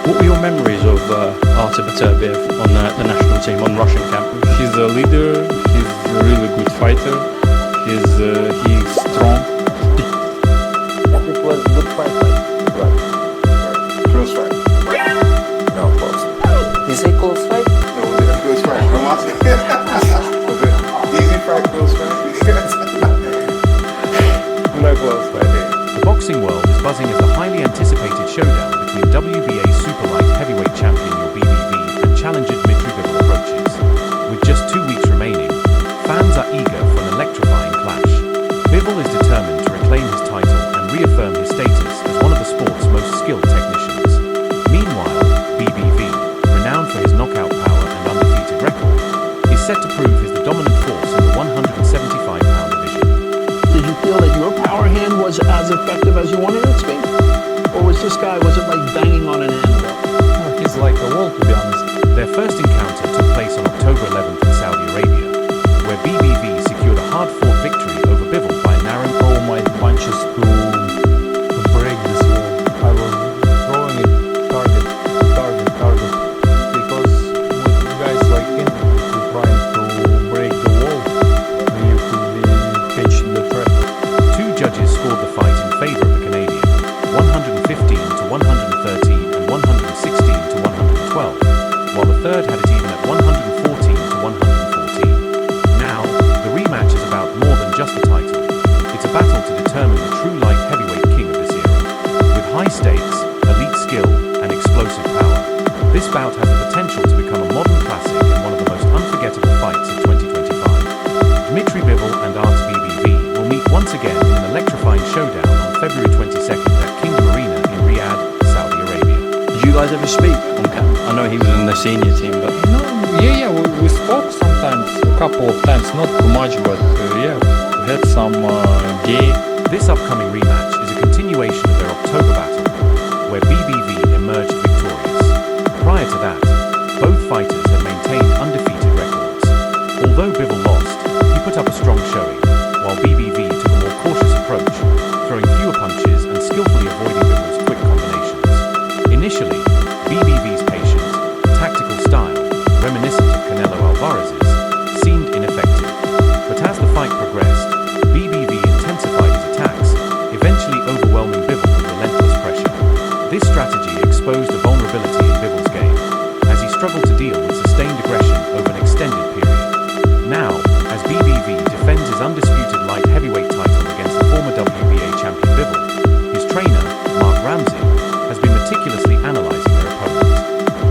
What were your memories of Artur Beterbiev on the national team, on Russian camp? He's a leader, he's a really good fighter, he's strong. It was a good fight, right? Close fight. No, close. You say close fight? No, was it a close fight? I'm asking. Was it easy fight, close fight? No close fight here. The boxing world is buzzing as the highly anticipated showdown between WBA super light heavyweight champion BBV and challenger Bivol approaches. With just 2 weeks remaining, fans are eager for an electrifying clash. Bivol is determined to reclaim his title and reaffirm his status as one of the sport's most skilled technicians. Meanwhile, BBV, renowned for his knockout power and undefeated record, is set to prove he's the dominant force in the 175-pound division. Did you feel that your power hand was as effective as you wanted it to be? Or was this guy, was it like banging on an anvil? No, he's like a wall, to be honest. Their first encounter took place on October 11th in Saudi Arabia, where BBV secured a hard-fought victory over Bivol by a narrow. All my punches to break this wall. I was throwing it target, because with guys like him, if you're trying to break the wall, you could be catching the trap. 2 judges scored the fight in favor of the Canadian, 115 to 113 and 116 to 112, while the third had it even at 114 to 114. Now, the rematch is about more than just the title. It's a battle to determine the true light heavyweight king of this era. With high stakes, elite skill, and explosive power, this bout has the potential to become a modern classic and one of the most unforgettable fights of 2025. Bivol and Artur BBV will meet once again in an electrifying showdown on February 22nd at Kingdom Arena in Riyadh, Saudi Arabia. Did you guys ever speak on camp? I know he was in the senior team, but... No, yeah, we spoke sometimes, a couple of times, not too much, but yeah, we had some game. This upcoming rematch is a continuation of their October battle, where BBV emerged victorious. Prior to that, both fighters had maintained undefeated records. Although Bivol lost, he put up a strong showing, while BBV took a more cautious approach, throwing fewer punches and skillfully avoiding Bivol's quick combinations. Initially, BBV's patient, tactical style, reminiscent of Canelo Alvarez's, seemed ineffective. But as the fight progressed, BBV intensified his attacks, eventually overwhelming Bivol with relentless pressure. This strategy exposed a vulnerability in Bivol's game, as he struggled to deal with sustained aggression over an extended period. Now, as BBV defends his undisputed light heavyweight title against the former WBA champion Bivol, his trainer, Mark Ramsey, has been meticulously analyzing their opponent.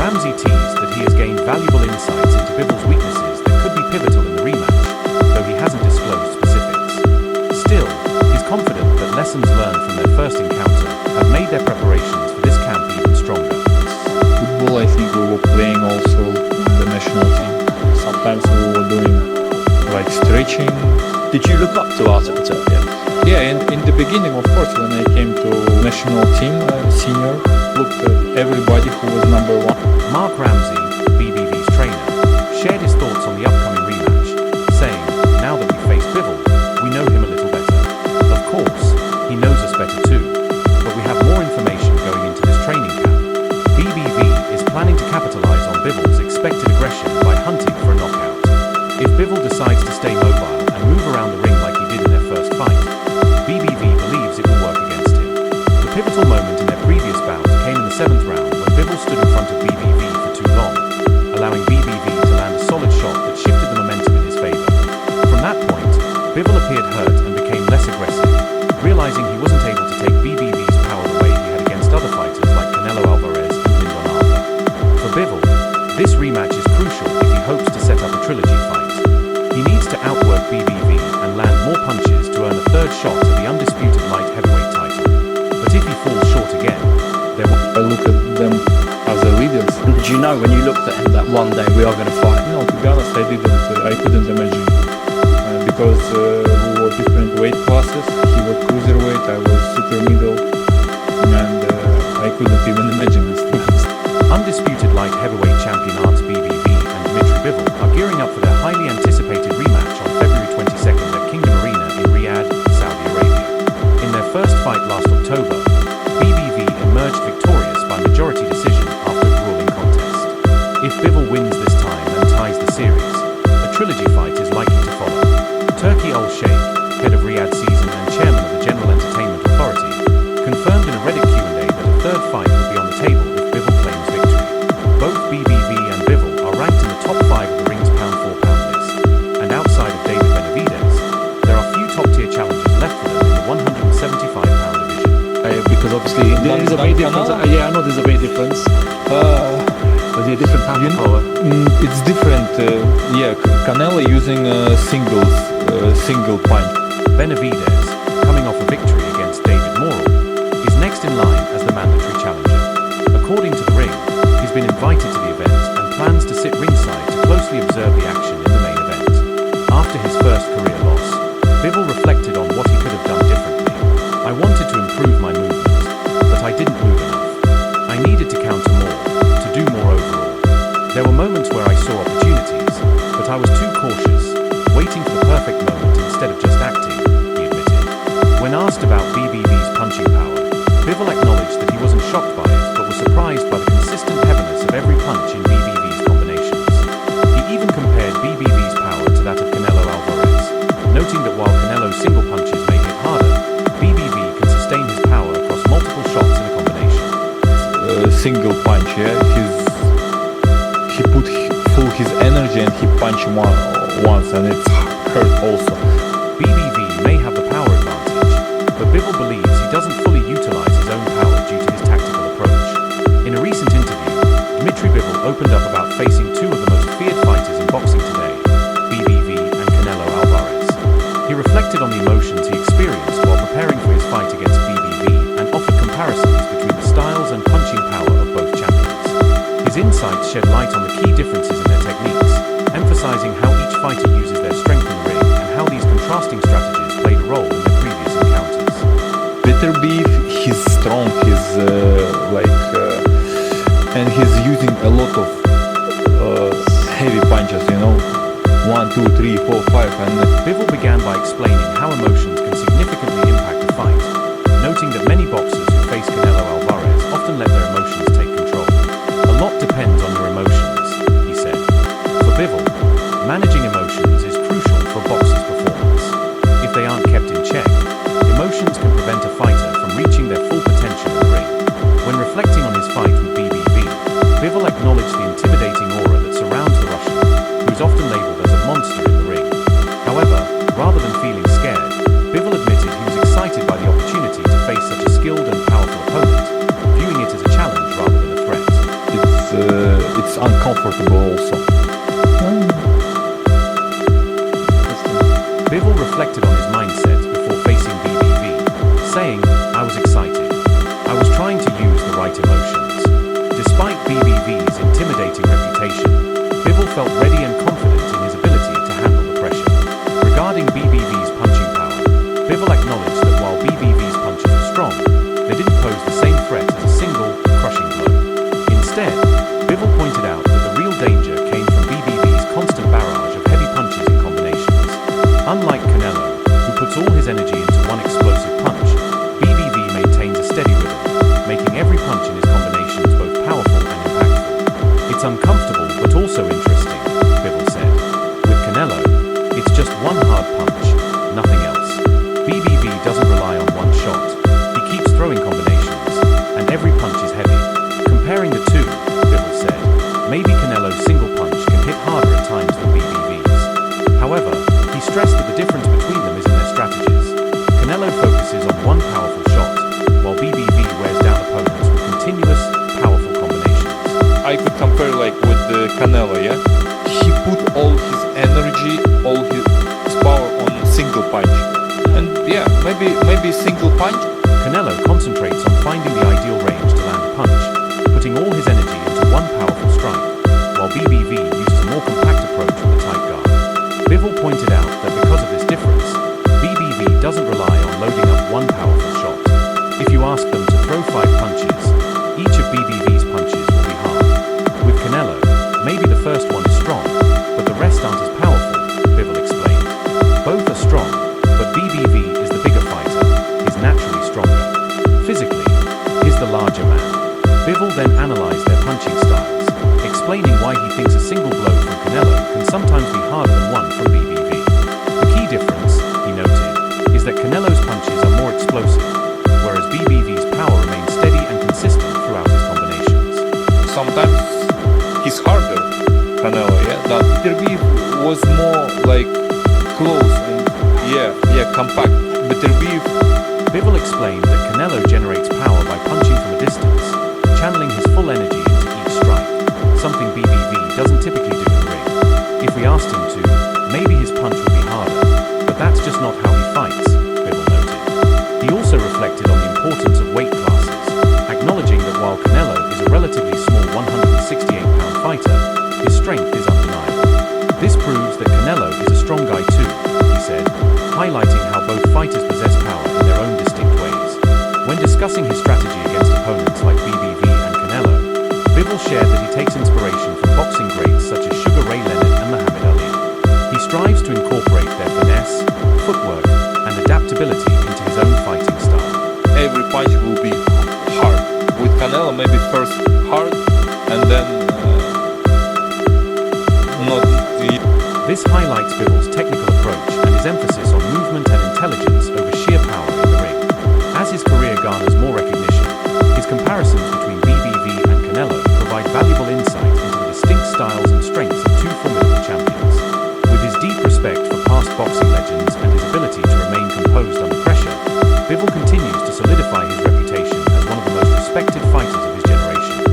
Ramsey teased that he has gained valuable insights into Bivol's weaknesses that could be pivotal in the rematch, though he hasn't disclosed specifics. Still, he's confident that lessons learned from their first encounter have made their preparations for this camp even stronger. Football, I think we were playing also the national team. Sometimes we were doing like stretching. Did you look up to Artur Beterbiev? Yeah, in the beginning, of course, when I came to national team, senior, looked at everybody who was number 1. Mark Ramsey, BBV's trainer, shared his thoughts on the upcoming rematch, saying, "Now that we face Bivol, we know him a little better. Of course, he knows us better too, but we have more information going into this training camp. BBV is planning to capitalize on Bivol's expected aggression by hunting for a knockout. If Bivol decides to stay mobile and move around the ring like he did in their first fight, BBV believes it will work against him." The pivotal moment in their previous bout came in the 7th round when Bivol stood in front of BBV for too long, allowing BBV to land a solid shot that shifted the momentum in his favor. From that point, Bivol appeared hurt and became less aggressive, realizing he wasn't able to take BBV's power the way he had against other fighters like Canelo Alvarez and Lyndon Arthur. For Bivol, this rematch is crucial if he hopes to set up a trilogy fight. He needs to outwork BBV and land more punches to earn a third shot at the undisputed light heavyweight title. But if he falls short again, there will... I look at them as a leaders. Did you know when you looked at him that one day we are going to fight? No, to be honest, I couldn't imagine. Because we were different weight classes. He was cruiserweight, I was super middle. And I couldn't even imagine this. Undisputed light heavyweight champion Artur BBV and Bivol are gearing up for their highly anticipated rematch on February 22nd at Kingdom Arena in Riyadh, Saudi Arabia. In their first fight last October, BBV emerged victorious by majority decision happens. Was he a different type of power? It's different. Canelo using single punch. Benavidez, coming off a victory against David Morrell, is next in line as the mandatory challenger. According to the ring, he's been invited to the event and plans to sit ringside to closely observe the action in the main event. After his first career loss, Bivol reflected on what he could have done differently. I wanted to improve my movement, but I didn't move enough. I needed to counter more, to do more overall. There were moments where I saw opportunities, but I was too cautious, waiting for the perfect moment instead of just acting, he admitted. When asked about BBV's punching power, Bivol acknowledged that he wasn't shocked by it, but was surprised by the consistent heaviness of every punch in BBV's combinations. He even compared BBV's power to that of Canelo Alvarez, noting that while Canelo's single punches may hit harder, BBV can sustain his power across multiple shots in a combination. Single punch, yeah. He put full his energy and he punched him once, and it's hurt also. BBV may have the power advantage, but Bivol believes he doesn't fully utilize his own power due to his tactical approach. In a recent interview, Bivol opened up about facing two of the most feared fighters in boxing today, BBV and Canelo Alvarez. He reflected on the emotions he experienced while preparing for his fight against BBV and offered comparisons between the styles and punching power of both champions. His insights shed light on the key differences in their techniques, emphasizing how each fighter uses their strength in the ring and how these contrasting strategies played a role in their previous encounters. Beterbiev, he's strong, and he's using a lot of heavy punches, 1, 2, 3, 4, 5, and Bivol began by explaining how emotions can significantly impact a fight, noting that many boxers who face Canelo Alvarez often let their emotions take control. A lot depends on your emotions, he said. For Bivol, managing emotions is crucial for a boxer's performance. If they aren't kept in check, emotions can prevent a fighter from reaching their full potential in the ring. When reflecting on his fight with BBV, Bivol acknowledged the intimidating aura that surrounds the Russian, who is often labeled as a monster in the ring. However, rather than feeling scared, Bivol admitted he was excited by the opportunity to face such a skilled and powerful opponent, viewing it as a challenge rather than a threat. it's uncomfortable also. Bivol reflected on his mindset before facing BBV, saying, "I was excited. I was trying to use the right emotions." Despite BBV's intimidating reputation, Bivol felt ready and confident in his ability to handle the pressure. Regarding BBV's punching power, Bivol acknowledged that while BBV's punches were strong, they didn't pose the same threat as a single, crushing blow. Instead, Bivol pointed out that the real danger came from BBV's constant barrage of heavy punches in combinations. Unlike Canelo, who puts all his energy into one explosive punch, BBV maintains a steady rhythm, making every punch in his combinations both powerful and impactful. It's uncomfortable but also interesting, Bivol said. With Canelo, it's just one hard punch, nothing else. BBV doesn't rely on one shot. He keeps throwing combinations, and every punch is heavy. Comparing the two, Bivol said, maybe Canelo's single punch can hit harder at times than BBV's. However, he stressed that the difference between them is in their strategies. Canelo focuses on one powerful shot, while BBV wears down opponents with continuous, powerful combinations. I could compare with Canelo, yeah? He put all his energy, all his power on single punch. And yeah, maybe single punch. Canelo concentrates on finding the ideal range to land a punch, putting all his energy into one powerful strike, while BBV uses a more compact approach with a tight guard. Bivol pointed out that because of this difference, BBV doesn't rely on loading up one powerful shot. If you ask them to throw 5 punches, each of BBV's punches will be hard. With Canelo, maybe the first one is strong, but the rest aren't as powerful, Bivol explained. Both are strong, but BBV is the bigger fighter, is naturally stronger. Physically, he's the larger man. Bivol then analyzed their punching styles, explaining why he thinks a single blow from Canelo can sometimes be harder than one from BBV. The key difference, he noted, is that Canelo's punches are more explosive, whereas BBV's power remains steady and consistent throughout his combinations. Sometimes he's harder, Canelo, yeah? That Beterbiev was more close and compact. Beterbiev, Bivol explained that Canelo generates power by punching from a distance, channeling his full energy into each strike, something BBV doesn't typically do in the ring. If we asked him to, maybe his punch would be harder, but that's just not how he fights, Bivol noted. He also reflected on the importance of weight classes, acknowledging that while Canelo is a relatively small 168-pound fighter, his strength is undeniable. This proves that Canelo is a strong guy too, he said, highlighting how both fighters possess power in their own distinct ways. When discussing his strategy against opponents like BBV and Canelo, Bivol shared that he takes inspiration from boxing greats such as Sugar Ray Leonard and Muhammad Ali. He strives to incorporate their finesse, footwork, and adaptability into his own fighting style. Every punch will be hard. With Canelo, maybe first hard and then not. This highlights Bivol's technical approach and his emphasis on movement and intelligence over sheer power in the ring. As his career garners more recognition, his comparisons between BBV and Canelo provide valuable insight into the distinct styles and strengths of two formidable champions. With his deep respect for past boxing legends and his ability to remain composed under pressure, Bivol continues to solidify his reputation as one of the most respected fighters of his generation.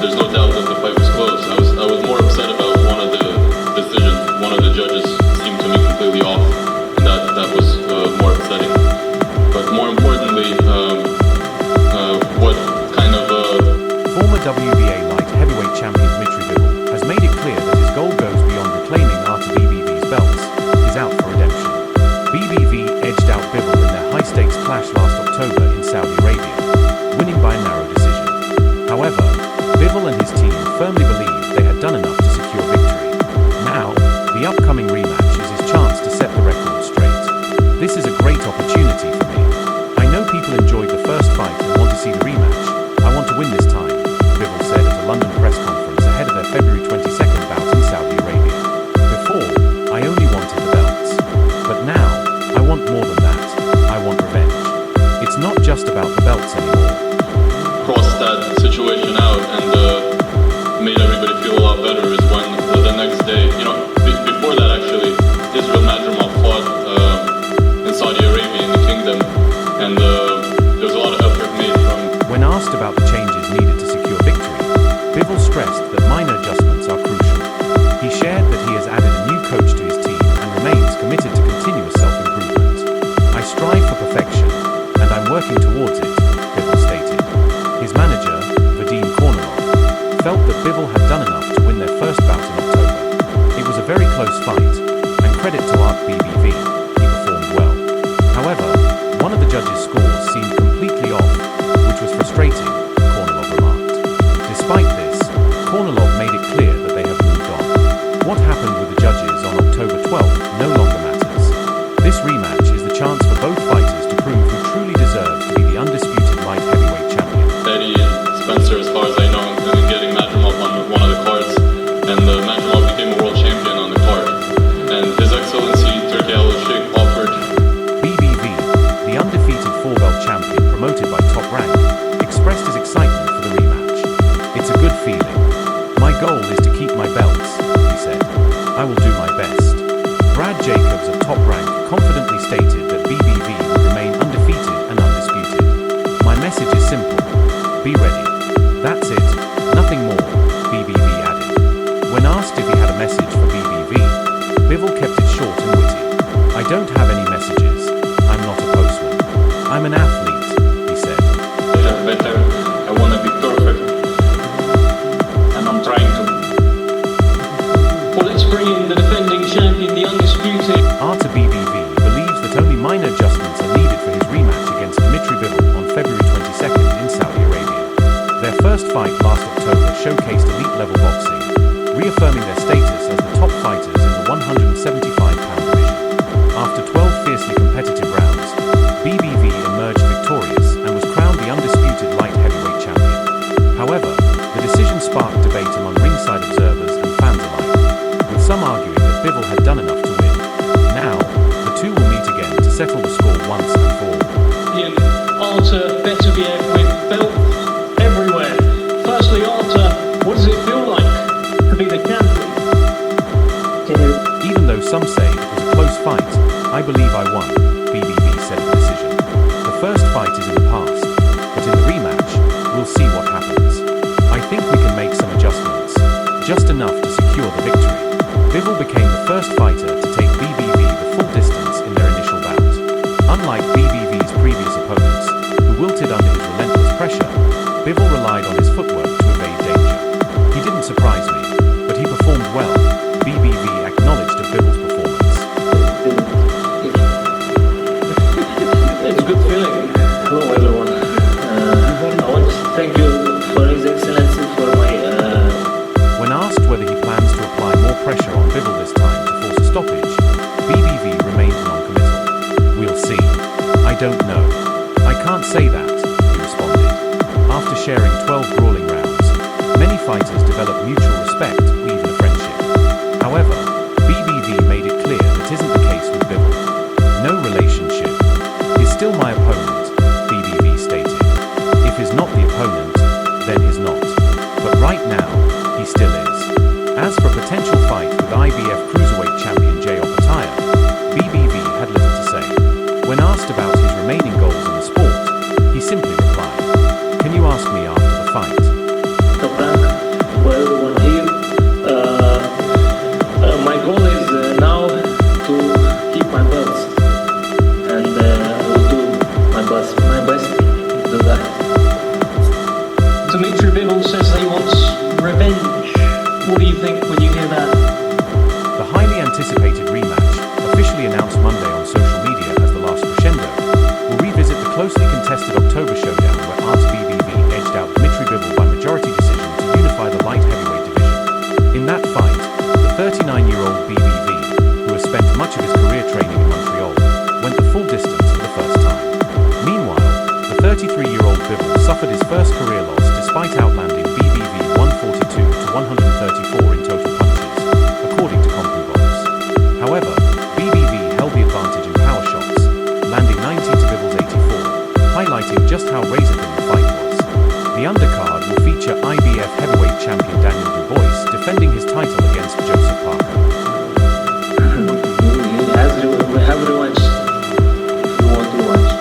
There's no doubt that the fight was close. I was more upset about one of the decisions. One of the judges seemed to me completely off, and that was more upsetting. But more importantly, what kind of Former WBA light heavyweight champion Bivol has made it clear that his goal goes beyond reclaiming Artur BBV's belts. He's out for redemption. BBV edged out Bivol in their high-stakes clash last October in Saudi Arabia, winning by a narrow decision. However, Bivol and his team firmly believed they had done enough to secure victory. Now, the upcoming rematch is his chance to set the record straight. This is a great opportunity for me. I know people enjoyed the first fight and want to see the rematch. I want to win this time, Bivol said at a London press conference ahead of their February 22nd bout in Saudi Arabia. Before, I only wanted the belts. But now, I want more than that. I want revenge. It's not just about the belts anymore. crossed that situation out and made everybody feel a lot better is when the next day, before that actually, Israel Madrimov fought in Saudi Arabia in the Kingdom, and there was a lot of effort made from. When asked about the changes needed to secure victory, Bivol stressed that minor adjustments are crucial. He shared that he has added a new coach to his team and remains committed to continuous self-improvement. I strive for perfection, and I'm working towards it, Bivol stated. His manager, felt that Bivol had done enough to win their first bout in October. It was a very close fight, and credit to Art BBV, he performed well. However, one of the judges' scores seemed completely off, which was frustrating, Kornilov remarked. Despite this, Kornilov made it clear that they have moved on. What happened with the judges on October 12th no longer matters. This rematch is the chance for both fighters to prove who truly deserves to be the undisputed light heavyweight champion. Eddie Spencer, as far as I know, getting Madrimov on one of the cards, and Madrimov became a world champion on the card. And His Excellency Turki Al-Sheikh offered. BBV, the undefeated four-belt champion promoted by Top Rank, expressed his excitement for the rematch. It's a good feeling. My goal is to keep my belts, he said. I will do my best. Brad Jacobs of Top Rank confidently stated that BBV would remain undefeated and undisputed. My message is simple. Be ready. That's it. Nothing more, BBV added. When asked if he had a message for BBV, Bivol kept it short and witty. I don't have any messages. I'm not a postman. I'm an athlete, he said. Better. I want to be perfect. And I'm trying to. Well, let's bring in the defending champion, the undisputed. Artur BBV believes that only minor adjustments are needed for his rematch against Bivol on February 22nd in Saudi Arabia. Their first fight last October showcased elite-level boxing, reaffirming their status as the top fighters in the 175-pound division. After 12 fiercely competitive rounds, BBV emerged victorious and was crowned the undisputed light heavyweight champion. However, the decision sparked debate among ringside observers and fans alike, with some arguing that Bivol had done enough to win. Now, the two will meet again to settle the score once and for all. Artur Beterbiev with belt everywhere. Firstly, Artur, what does it feel like to be the champion? Even though some say it was a close fight, I believe I won, BBV said of the decision. The first fight is in the past, but in the rematch, we'll see brawling rounds, many fighters develop mutual respect or even a friendship. However, BBV made it clear that isn't the case with Bivol. No relationship. He's still my opponent, BBV stated. If he's not the opponent, then he's not. But right now, he still is. As for potential fight with IBF Cruiserweight champion Beterbiev, BBV had little to say. When asked about his remaining goals in the sport, he simply replied, "Can you ask me after the fight?" So Frank, for everyone here, my goal is now to keep my belts, and I will do my best to do that. Dmitry Bivol says he wants revenge. What do you think when you hear that? The highly anticipated rematch, officially announced Monday on social media as the last crescendo, will revisit the closely contested October showdown where Art BBV edged out Dmitry Bivol by majority decision to unify the light heavyweight division. In that fight, the 39-year-old BBV, who has spent much of his career training in Montreal, went the full distance for the first time. Meanwhile, the 33-year-old Bivol suffered his first career loss despite outlanding BBV 142 to 134 in total punches, according to CompuBox. However, BBV held the advantage in power shots, landing 90 to Bivol's 84, highlighting just how razor-thin the fight was. The undercard will feature IBF heavyweight champion Daniel Dubois defending his title against Joseph Parker. We have revanche. If you want revanche.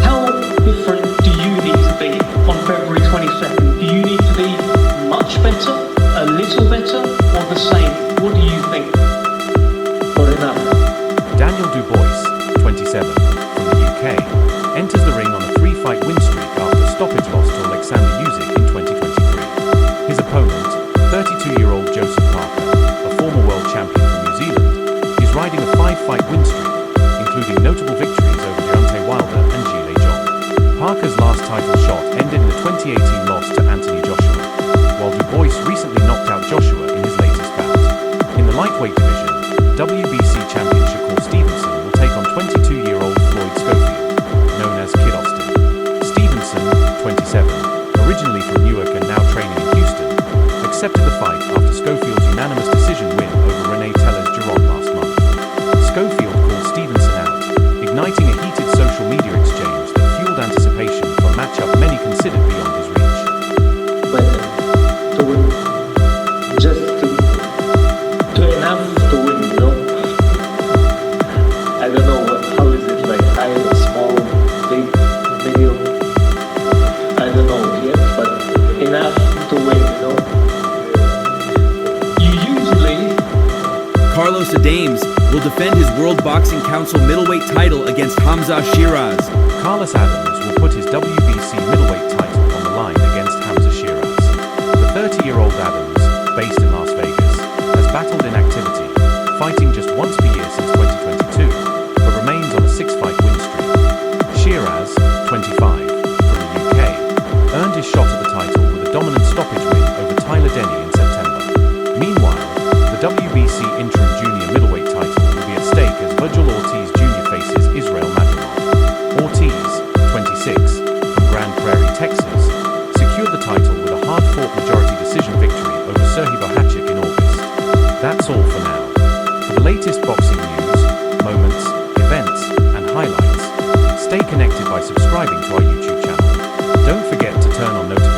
How different do you need to be on February 22nd? Do you need to be much better, a little better, or the same? What do you think? Or enough? Daniel Dubois, 27, from the UK, enters the ring on a 3-fight win streak after stoppage loss to Alexander Usyk in 2023. His opponent, 32-year-old Joseph Parker, a former world champion from New Zealand, is riding a 5-fight win streak, including notable victories over Deontay Wilder and Gile John. Parker's last title shot ended in a 2018 loss to Anthony Joshua, while Dubois recently knocked out Joshua in his latest bout. In the lightweight division, WBC champion Shakur Stevenson will take on 22-year-old Floyd Schofield, known as Kid Austin. Stevenson, 27, originally from Newark and now training in Houston, accepted the fight after Schofield's unanimous decision win over Renee Tellez-Giron last month. Schofield called Stevenson out, igniting a heated social media exchange that fueled anticipation for a matchup many considered beyond his reach. But to win, just to enough to win, you know? I don't know how is it, like high, small, big, medium? I don't know yet, but enough to win, you know? You usually... Carlos Adames will defend his World Boxing Council middleweight title against Hamza Shiraz. Carlos Adams will put his WBC middleweight title on the line against Hamza Shiraz. The 30-year-old Adams, based in Las Vegas, has battled inactivity, fighting just once per year since 2022, but remains on a 6-fight win streak. Shiraz, 25, from the UK, earned his shot at the title with a dominant stoppage win over Tyler Denny in September. Meanwhile, the WBC interim junior middleweight title will be at stake as Virgil Ortiz Jr. faces Israel Madrimov. Ortiz, 26, from Grand Prairie, Texas, secured the title with a hard-fought majority decision victory over Serhii Bohachik in August. That's all for now. For the latest boxing news, moments, events, and highlights, stay connected by subscribing to our YouTube channel. Don't forget to turn on notifications